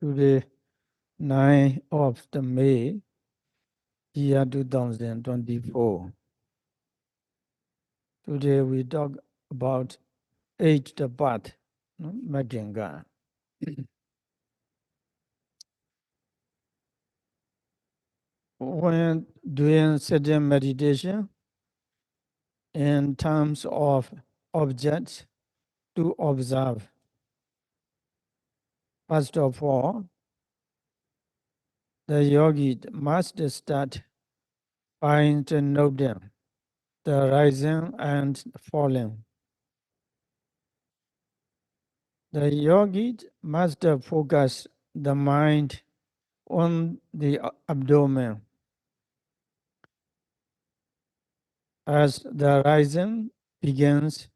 Today, 9th of the May, year 2024. Today we talk about eight the path, Magga. When doing sitting meditation, in terms of objects to observe, first of all, the yogi must start by to note them, the rising and falling. The yogi must focus the mind on the abdomen. As the rising begins,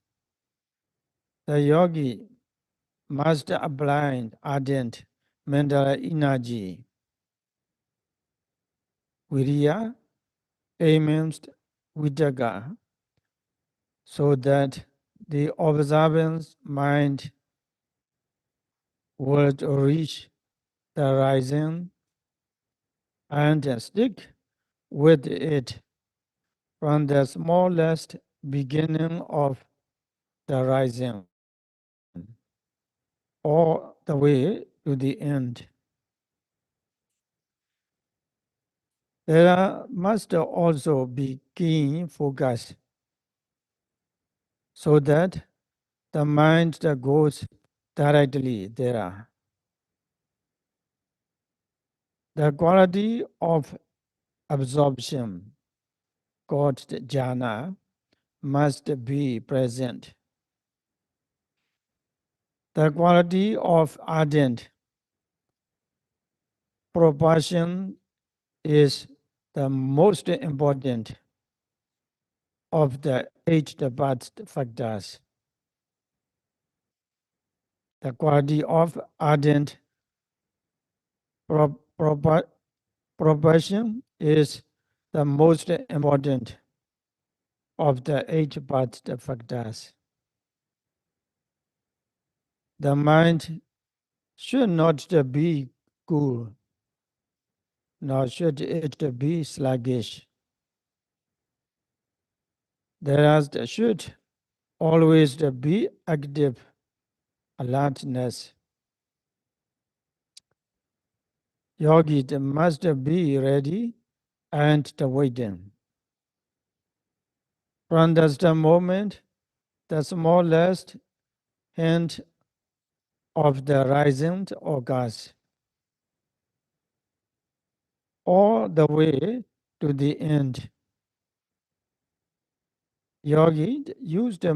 the yogi must apply ardent mental energy, Viriya, aims Vijaga, so that the observant mind will reach the rising and stick with it from the smallest beginning of the rising all the way to the end. There must also be keen focus so that the mind that goes directly there. The quality of absorption, called jhana, must be present. The quality of ardent proportion is the most important of the eight path factors. The quality of ardent proportion is the most important of the eight path factors. The mind should not be cool, nor should it be sluggish. There should always be active alertness. Yogi must be ready and waiting. From the moment the smallest hint of the rising occurs, all the way to the end, Yogi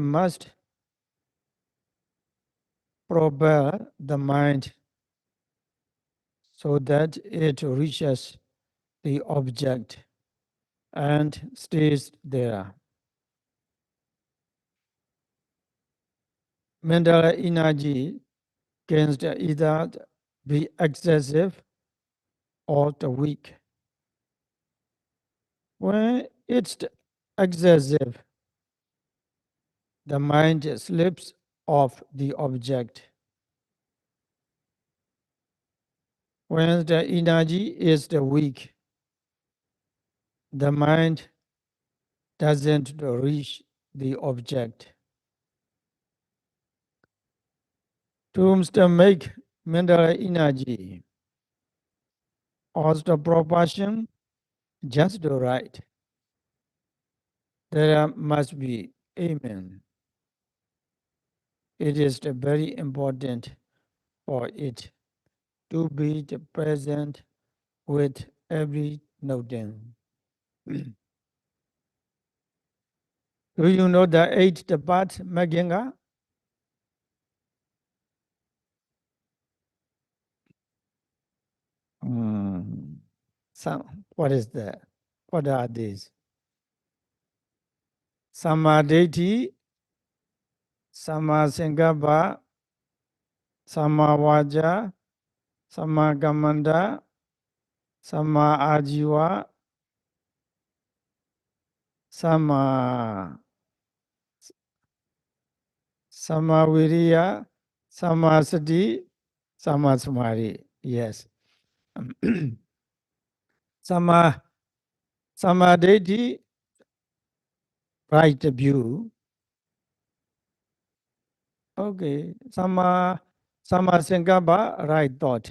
must prepare the mind so that it reaches the object and stays there. Mental energy can either be excessive or weak. When it's excessive, the mind slips off the object. When the energy is weak, the mind doesn't reach the object. To make mental energy or the proportion just right, there must be amen. It is very important for it to be present with every noting. Do you know the eight path Magga? What is that? What are these? Samadhi, Samasankappa, Samavaja, Samagamanda, Sama Ajiva, Sama Samaviriya, Samasati, Samasamari. Yes. Sama Samadhi, right view. Okay. Sama Sankappa, right thought.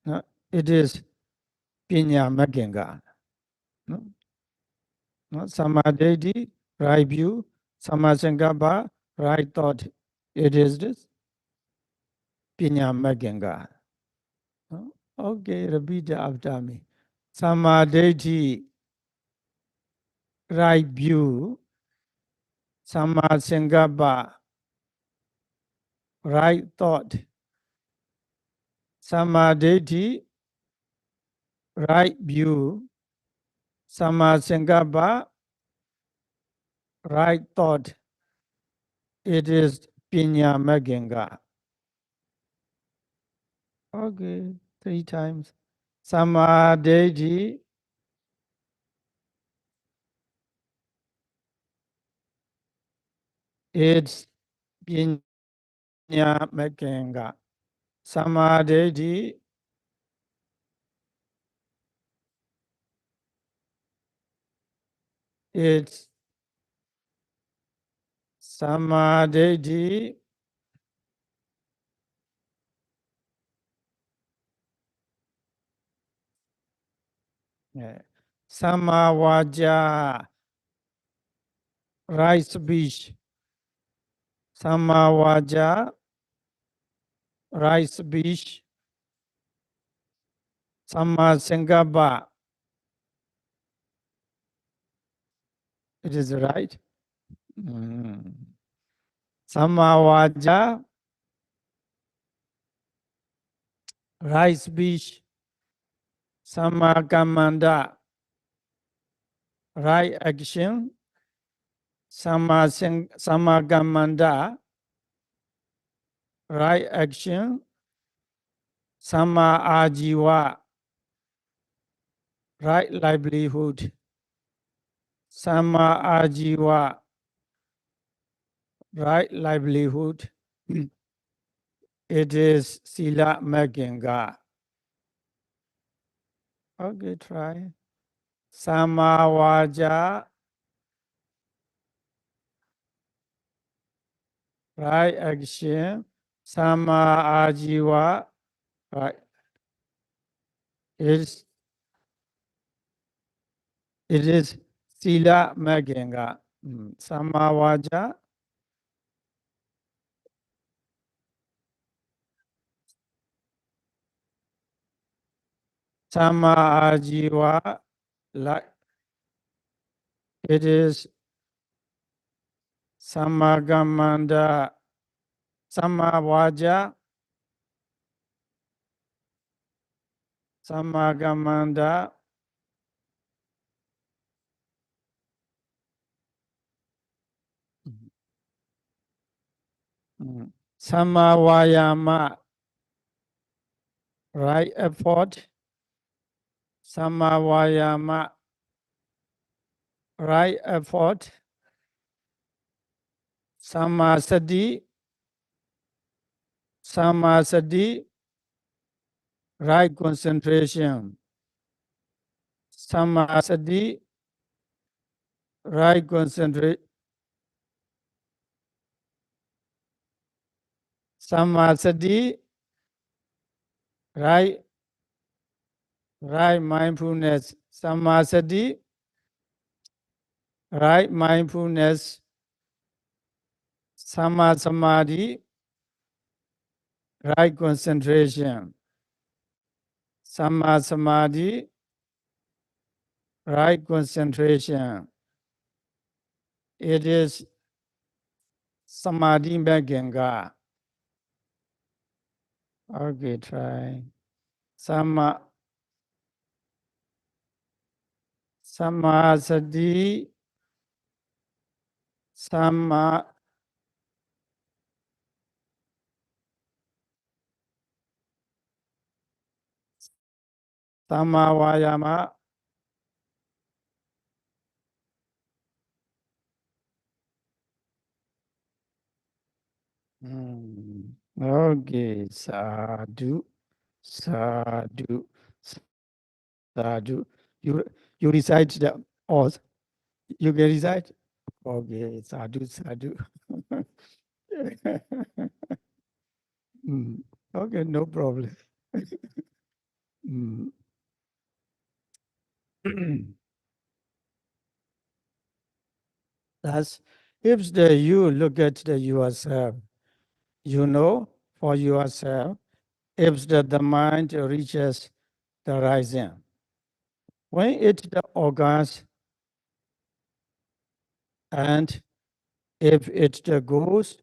No? It is Pinya Magga. No? No? Samadhi, right view. Sama Sankappa, right thought. It is this Pinya Magga. No? Okay, repeat after me. Samadhi, right view. Sama Sankappa, right thought. Samadhi, right view. Sama Sankappa, right thought. It is Pinya Magga. Okay, 3 times. Samadhi, it's Pinya Magga. Samadhi, it's Samadhi, yeah. Samawaja, right speech. Samawaja, right speech. Sama Sankappa, it is right. Mm. Samawaja, right speech. Samakamanda, right action. Samagamanda, right action. Sama ajiva, right livelihood. Sama ajiva, right livelihood. It is sila maganga. Okay, try. Sama vaja, right action. Sama ajiva, right. It's, it is sila maganga. Sama vaja, sama ajiva, like it is samagamanda, samavaja, samagamanda, samavayama, right effort, samavayama, right effort, samasati, samasati, right concentration, samasati, right concentrate, samasati, right, right mindfulness, samasati, right mindfulness, sama samadhi, right concentration, sama samadhi, right concentration. It is samadhi maganga. Okay, try. Sama samasati, sama samavayama. Okay, sadhu. Sadhu, sadhu. You recite the oath. You can recite. Okay, sadhu, sadhu. Mm, okay, no problem. Mm. Thus, if you look at yourself, you know for yourself, if the mind reaches the rising, when it the organs, and if it goes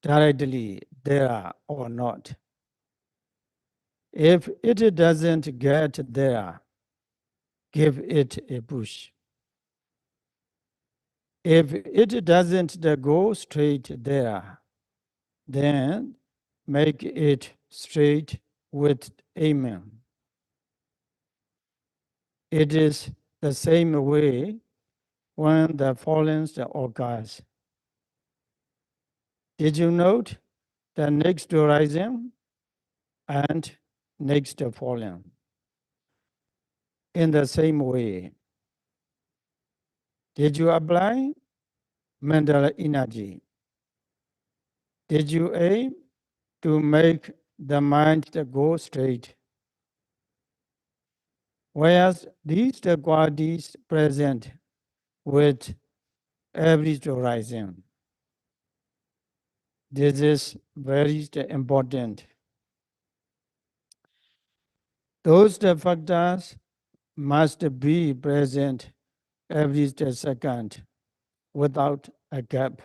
directly there or not. If it doesn't get there, give it a push. If it doesn't go straight there, then make it straight with Amen. It is the same way when the fallen occurs. Did you note the next rising and next fallen? In the same way, did you apply mental energy? Did you aim to make the mind go straight? Whereas these qualities present with every horizon. This is very important. Those factors must be present every second without a gap.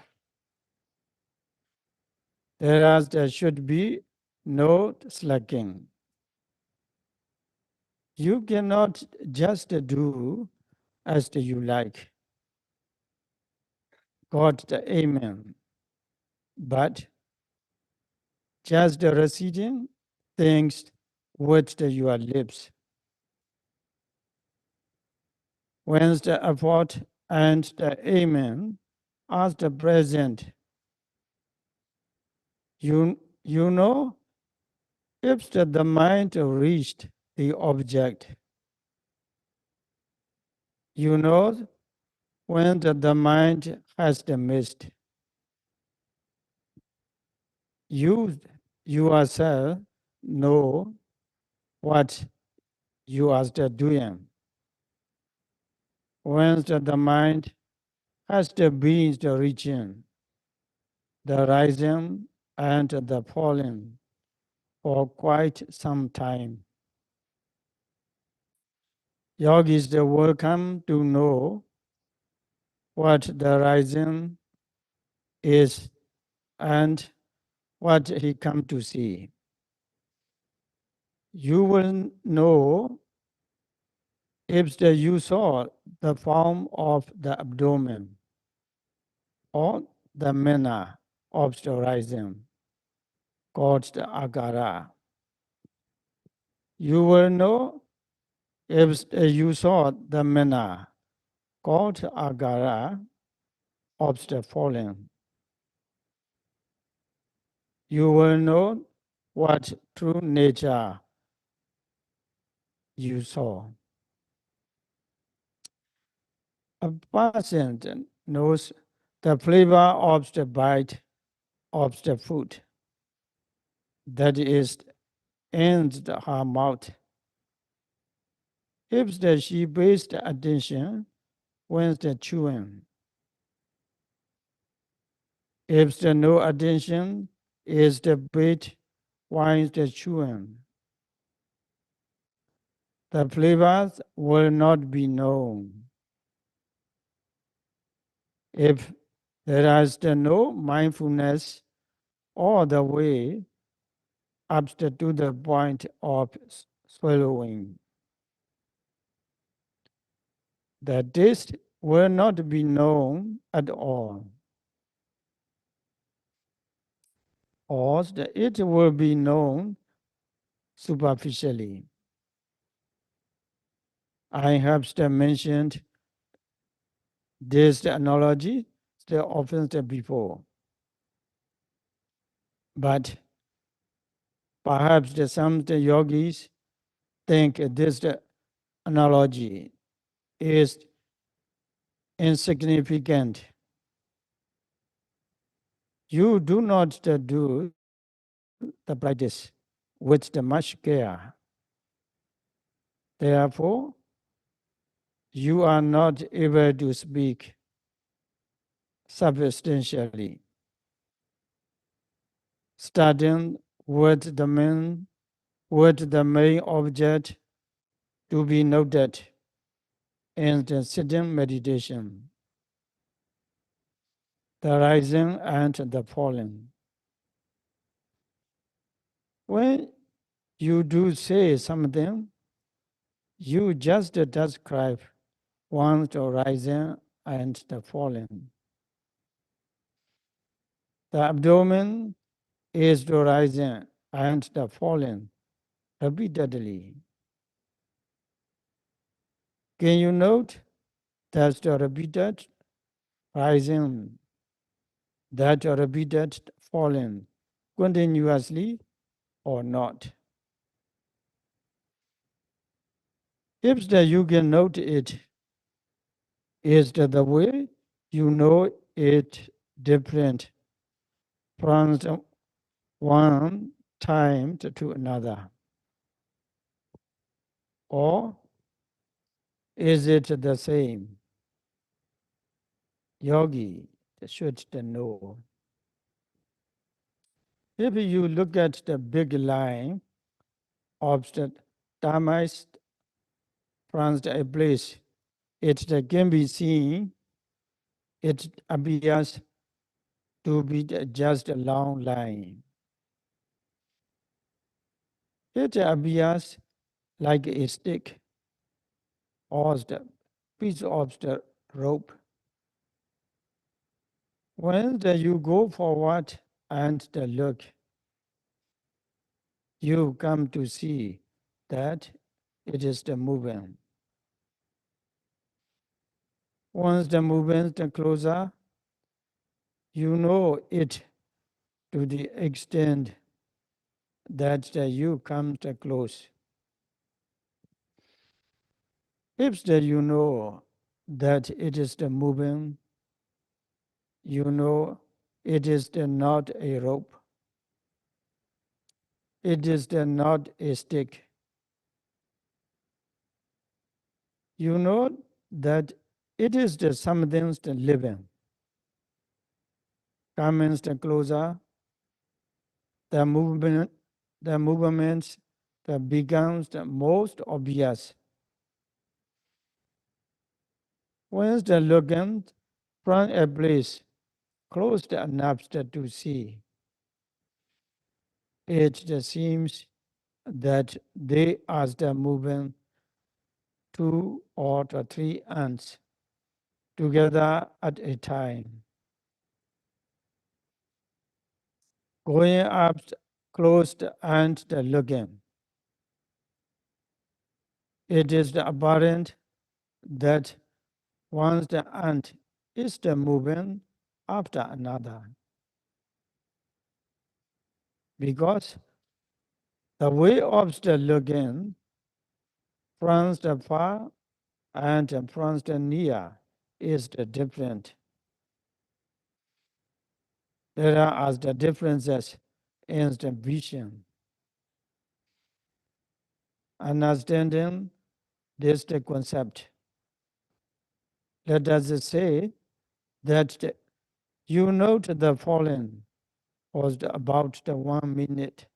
There should be no slacking. You cannot just do as you like. God, Amen. But just reciting things with your lips. When the effort and the Amen are the present, you know if the mind reached the object. You know when the mind has missed. You yourself know what you are doing. When the mind has been reaching the rising and the falling for quite some time. Yogis will come to know what the rising is and what he come to see. You will know if you saw the form of the abdomen or the manner of the rising called the agara. You will know if you saw the manner called agara of the falling. You will know what true nature you saw. A person knows the flavor of the bite of the food that is in her mouth. If she pays the attention when the chewing, if the no attention is the bait while the chewing, the flavors will not be known. If there is no mindfulness all the way up to the point of swallowing, the taste will not be known at all, or it will be known superficially. I have mentioned this analogy often before, but Perhaps some yogis think this analogy is insignificant. You do not do the practice with much care. Therefore, you are not able to speak substantially. Starting with the main object to be noted in the sitting meditation, the rising and the falling. When you do say something, you just describe one's rising and the falling. The abdomen is the rising and the falling repeatedly. Can you note that the repeated rising, that repeated falling continuously or not? If you can note it, is the way you know it different from one time to another? Or is it the same? Yogi should know. If you look at the big line of the Dhammas from a place, it can be seen, it appears to be just a long line. It appears like a stick or the piece of the rope. When you go forward and look, you come to see that it is the movement. Once the movement is closer, you know it to the extent that you come to close. If you know that it is the movement, you know it is not a rope, it is not a stick. You know that it is something living. Comes closer, the movement, the movements that becomes the most obvious. Once looking from a place close enough to see, it seems that they are moving two or three ants together at a time, going up close and looking. It is apparent that once the ant is moving after another, because the way of looking from the far and from the near is different. There are the differences in the vision. Understanding this concept, let us say that you note the falling was about 1 minute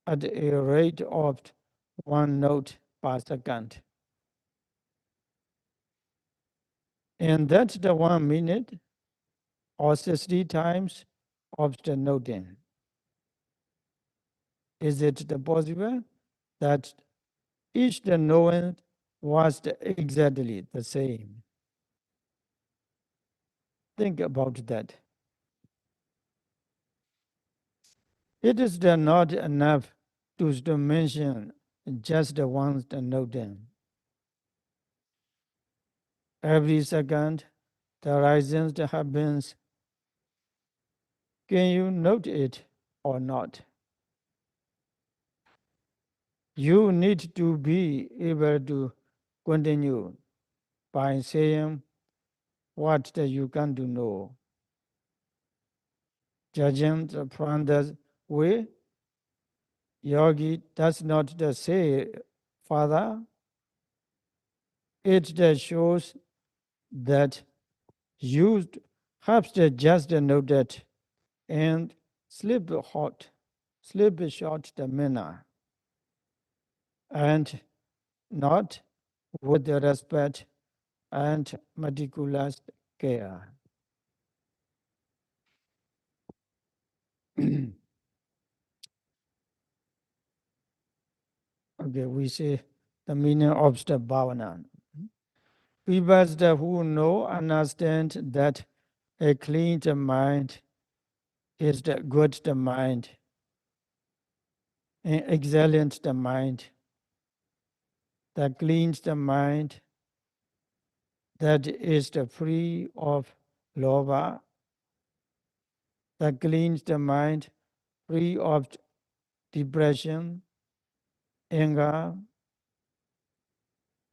at a rate of 1 note per second. And that's the 1 minute or 60 times of the noting. Is it possible that each the knowing was exactly the same? Think about that. It is not enough to mention just the ones that noting. Every second, the horizons that happens. Can you note it or not? You need to be able to continue by saying what you can do know. Judging from the way, yogi does not say, Father, it shows that you have just noted and sleep short the manner, and not with the respect and meticulous care. Okay, we say the meaning of the bhavana. People who know understand that a clean mind is the good mind, an excellent mind, the clean mind that is the free of lova, the clean mind free of depression, anger,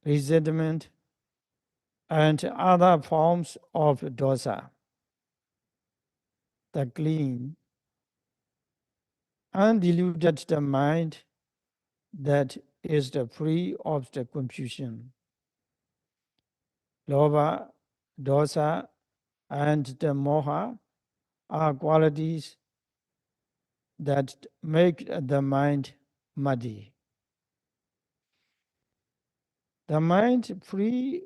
resentment, and other forms of dosa. The clean, undiluted mind that is the free of the confusion. Lova, dosa, and the moha are qualities that make the mind muddy. The mind free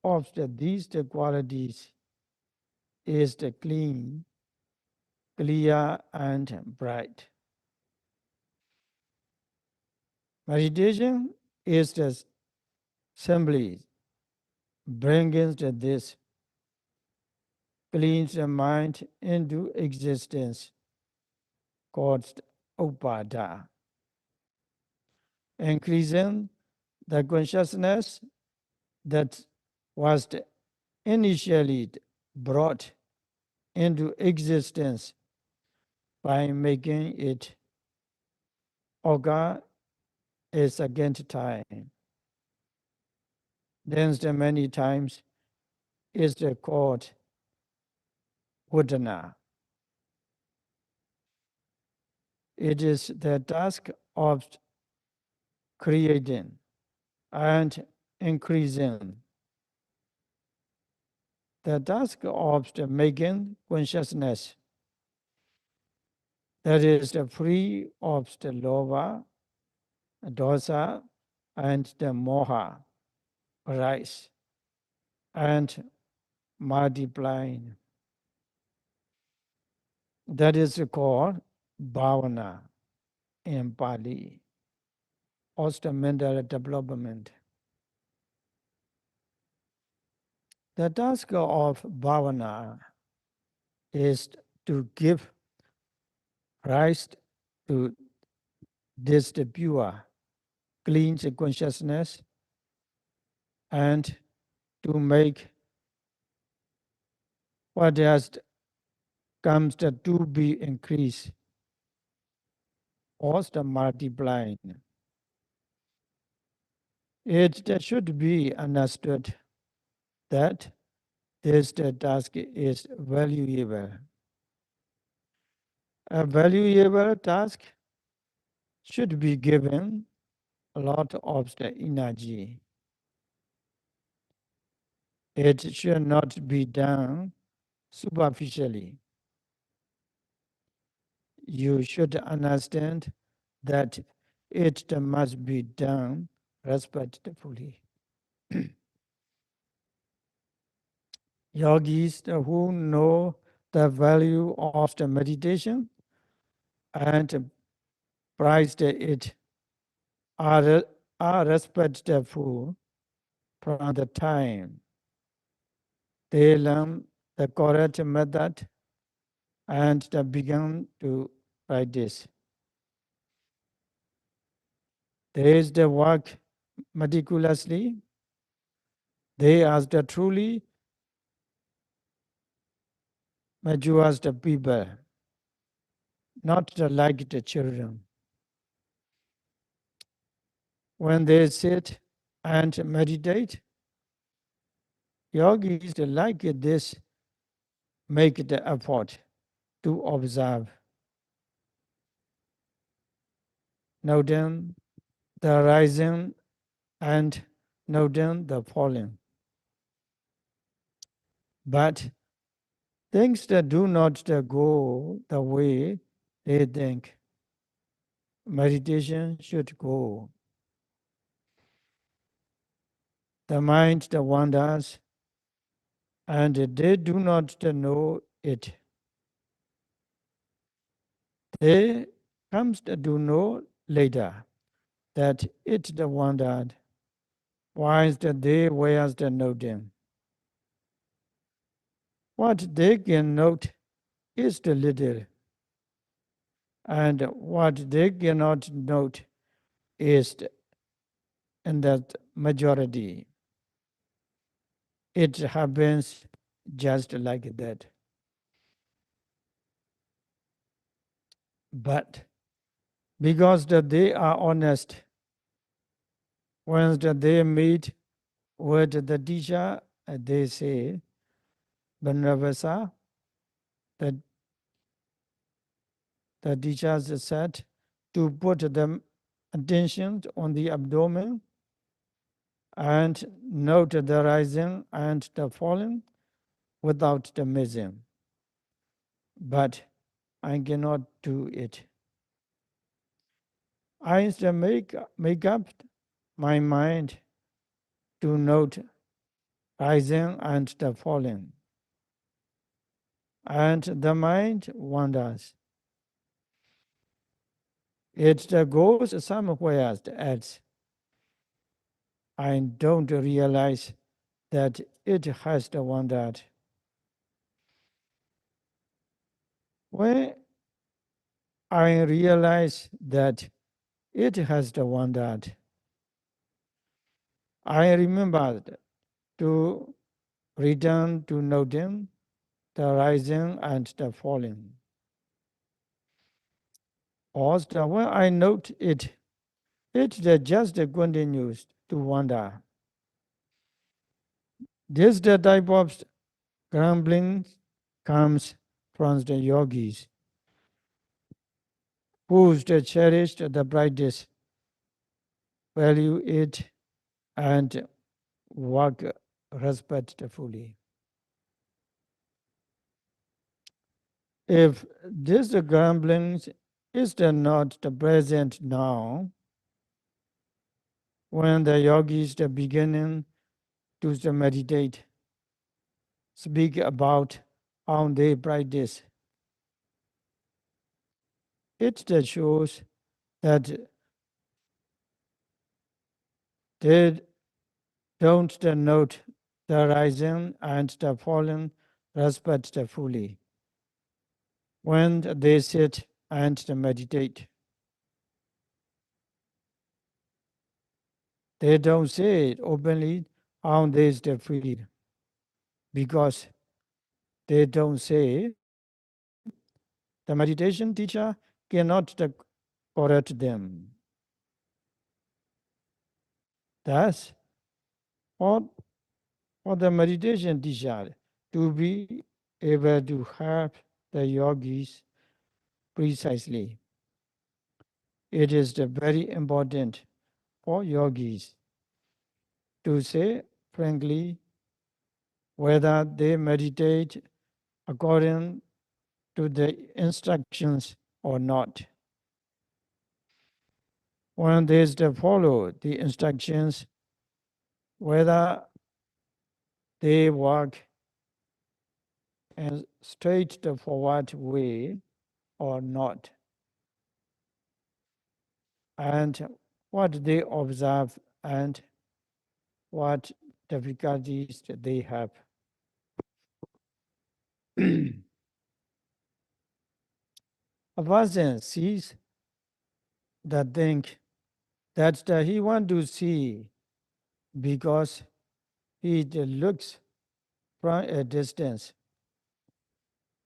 of these qualities is the clean, clear, and bright. Meditation is the simply bringing this cleans the mind into existence called upada, increasing the consciousness that was initially brought into existence by making it occur a second time. Then the many times is called Udana. It is the task of creating and increasing. The task of making consciousness that is free of the lova, dosa, and the moha arise and multiplying. That is called bhavana in Pali, also mental development. The task of bhavana is to give rise to this pure, clean consciousness and to make what has comes to be increased, also multiplying. It should be understood that this task is valuable. A valuable task should be given a lot of the energy. It should not be done superficially. You should understand that it must be done respectfully. Yogis who know the value of the meditation and prized it are respectful from the time they learn the correct method and they begin to practice. They is the work meticulously. They are the truly mature the people, not like the children. when they sit and meditate, yogis like this make the effort to observe, noting the rising and noting the falling. But things that do not go the way they think meditation should go. The mind wanders and they do not know it. They comes to know later that it wandered, whilst they were noting. What they can note is the little, and what they cannot note is in that majority. It happens just like that. But because they are honest, once they meet with the teacher, they say, Banravasa, that the teachers said to put the attention on the abdomen and note the rising and the falling without the missing. But I cannot do it. I still make up my mind to note rising and the falling. And the mind wanders. It goes somewhere else. I don't realize that it has wandered. When I realize that it has wandered, I remembered to return to noting the rising and the falling. Also, when I note it, it just continues to wander. This the type of grumbling comes from the yogis who cherished the brightest, value it, and work respectfully. If this grumbling is not present now, when the yogis are beginning to meditate, speak about how they practice, it shows that they don't note the rising and the falling respectfully when they sit and meditate. They don't say it openly how they feel because they don't say the meditation teacher cannot correct them. Thus, for, for the meditation teacher to be able to help the yogis precisely, it is very important for yogis to say frankly whether they meditate according to the instructions or not. When they follow the instructions, whether they walk in straightforward way or not, and what they observe and what difficulties they have. A person sees the thing that he want to see because he looks from a distance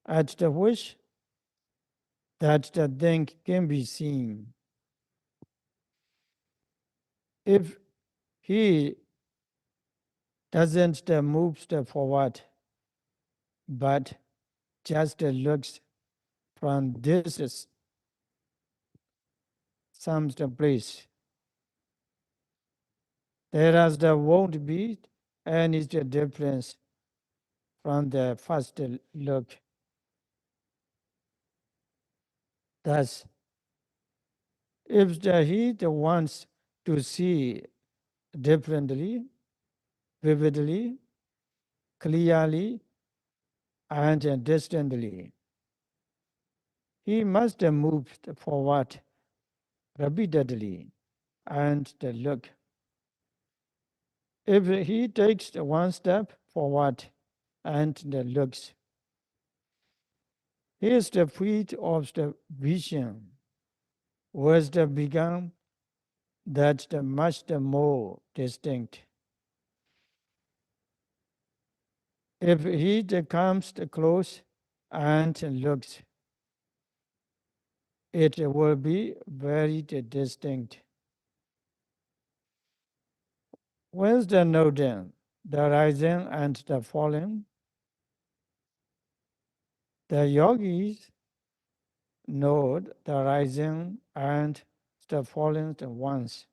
at the wish that the thing can be seen. If he doesn't move forward, but just looks from this some place, there is there won't be any difference from the first look. Thus, if he wants to see differently, vividly, clearly, and distantly, he must move forward repeatedly and look. If he takes one step forward and looks, his field of the vision was become that much more distinct. If he comes close and looks, it will be very distinct. When's the noting, the rising and the falling? The yogis know the rising and the falling ones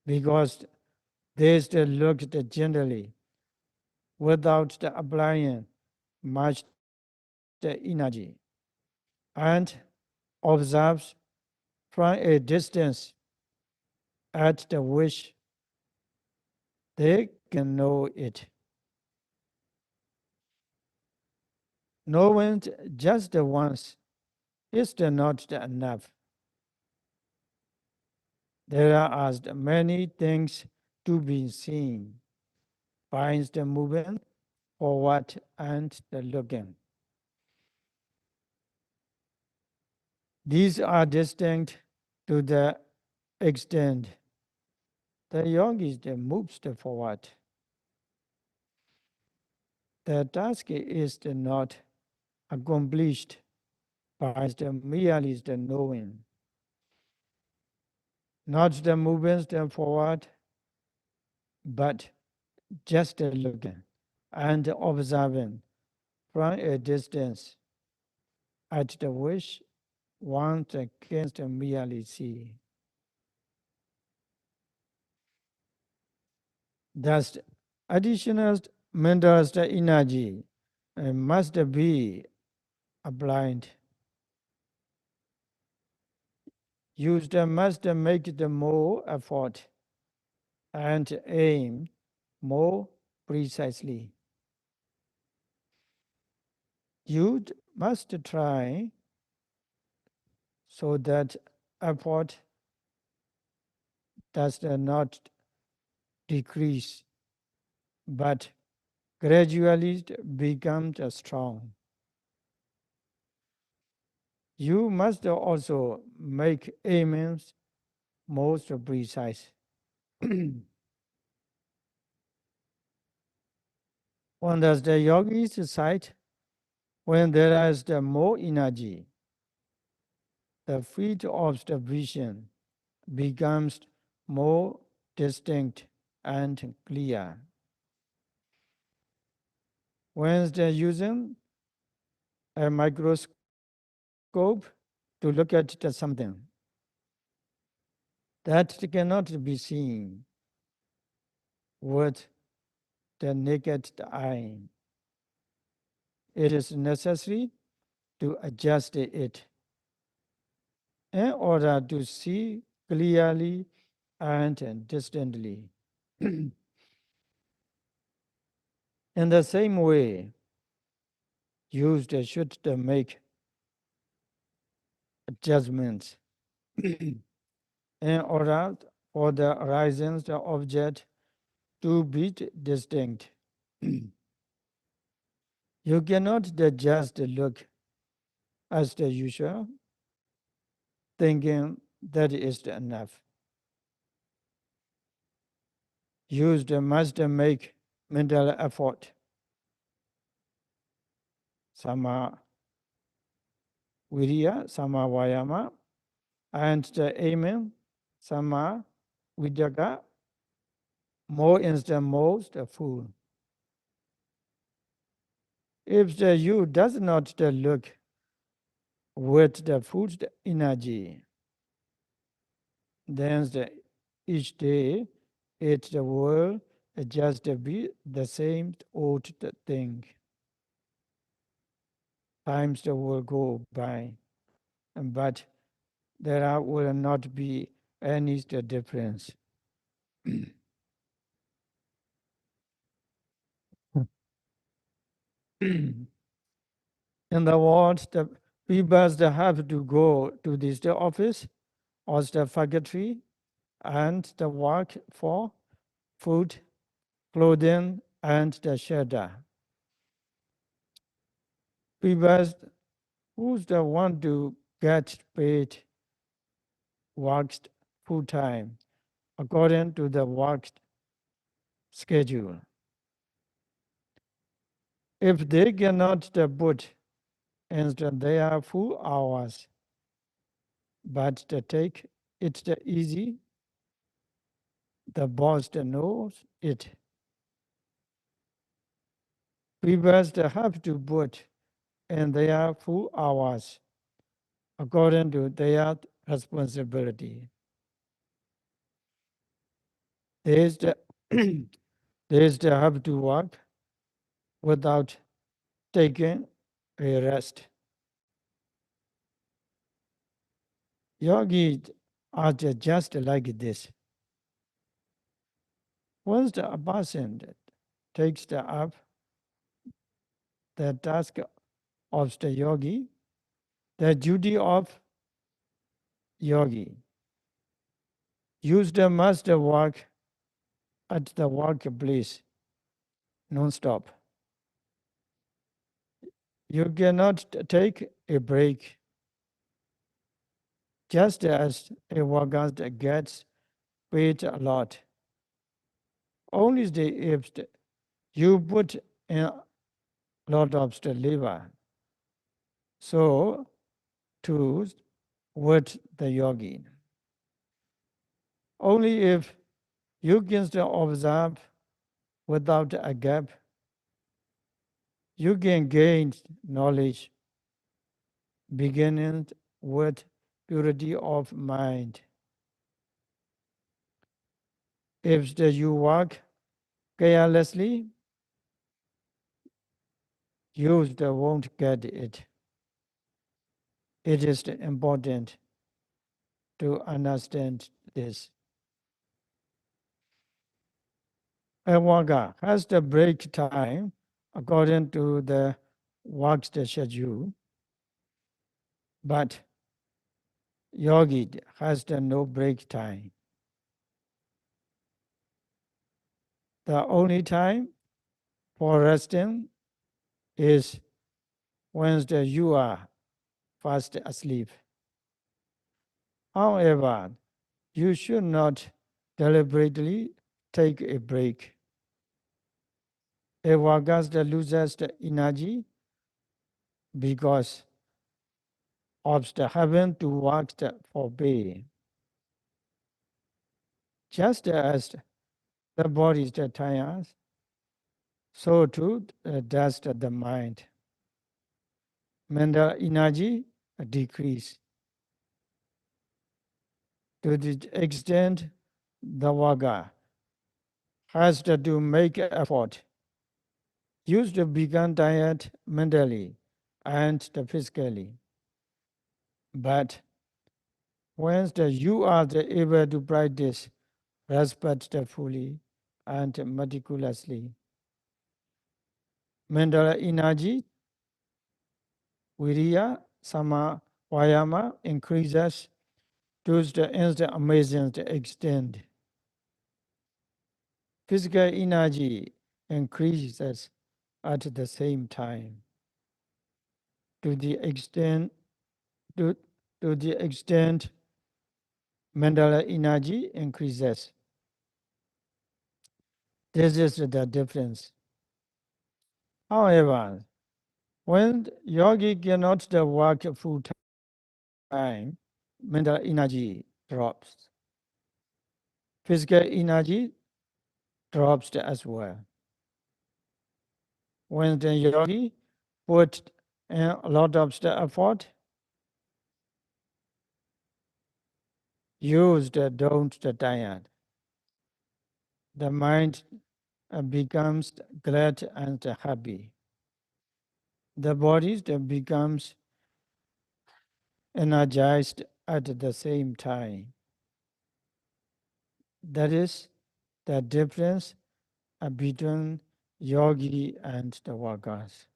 because they still look generally without applying much the energy and observes from a distance at the which they can know it. Knowing just the once is not enough. There are many things to be seen, finds the movement forward and the looking. These are distinct to the extent the yogis moves forward. The task is not accomplished by merely the knowing, not the movements forward, but just looking and observing from a distance at the which one can't merely see. Thus, additional mental energy must be applied. Used must make the more effort and aim more precisely. You must try so that effort does not decrease, but gradually becomes strong. You must also make aims most precise. On the yogi's side, when there is the more energy, the field of the vision becomes more distinct and clear. When they're using a microscope to look at something that cannot be seen with the naked eye, it is necessary to adjust it in order to see clearly and distantly. In the same way, used should make adjustments in order for the horizons the object to be distinct. You cannot just look as the usual, thinking that is enough. Used must make mental effort. Sama Viriya, Sama Vayama, and the aiming Sama, Vidyaga, more is the most full. If the you does not look with the food energy, then each day it will just be the same old thing. Times will go by, but will not be any difference. In the world, the people that have to go to this the office or the factory and the work for food, clothing, and the shelter. People who's the one to get paid works full time according to the work schedule. If they cannot put in their full hours, but to take it easy, the boss knows it. People have to put in their full hours according to their responsibility. They still they have to work without taking a rest. Yogis are just like this. Once the person takes up the task of the yogi, the duty of yogi, use the master work at the workplace non-stop. You cannot take a break, just as a worker gets paid a lot. Only if you put in a lot of the labor. So, too, with the yogi. Only if you can observe without a gap, you can gain knowledge, beginning with purity of mind. If you work carelessly, you won't get it. It is important to understand this. A worker has the break time according to the work schedule, but yogi has the no break time. The only time for resting is when you are fast asleep. However, you should not deliberately take a break. A worker loses the energy because of having to work for pay. Just as the body is tired, so too does the mind. Mental energy decrease. To the extent the worker has to make effort, used to become tired mentally and physically. But once you are able to practice respectfully and meticulously, mental energy, viriya, sama, vayama increases to the amazing extent. Physical energy increases at the same time to the extent to, to the extent mental energy increases. This is the difference. However, when yogi cannot work full time, mental energy drops. physical energy drops as well. When the yogi put in a lot of the effort, use the don't the tired. The mind becomes glad and happy. The body becomes energized at the same time. That is the difference between yogi and the workers.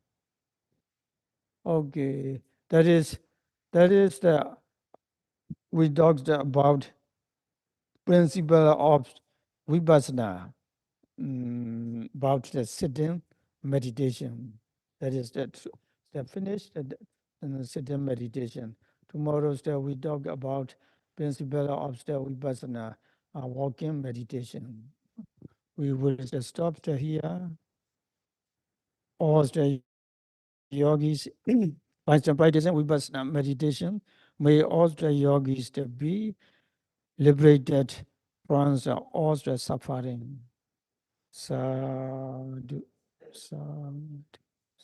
Okay, that is the we talked about principle of vipassana, about the sitting meditation. That is the finished sitting meditation. Tomorrow's we talk about principle of the vipassana, walking meditation. We will just stop here. All the yogis by practicing vipassana meditation, may all the yogis be liberated from all the suffering. Sadhu, sadhu.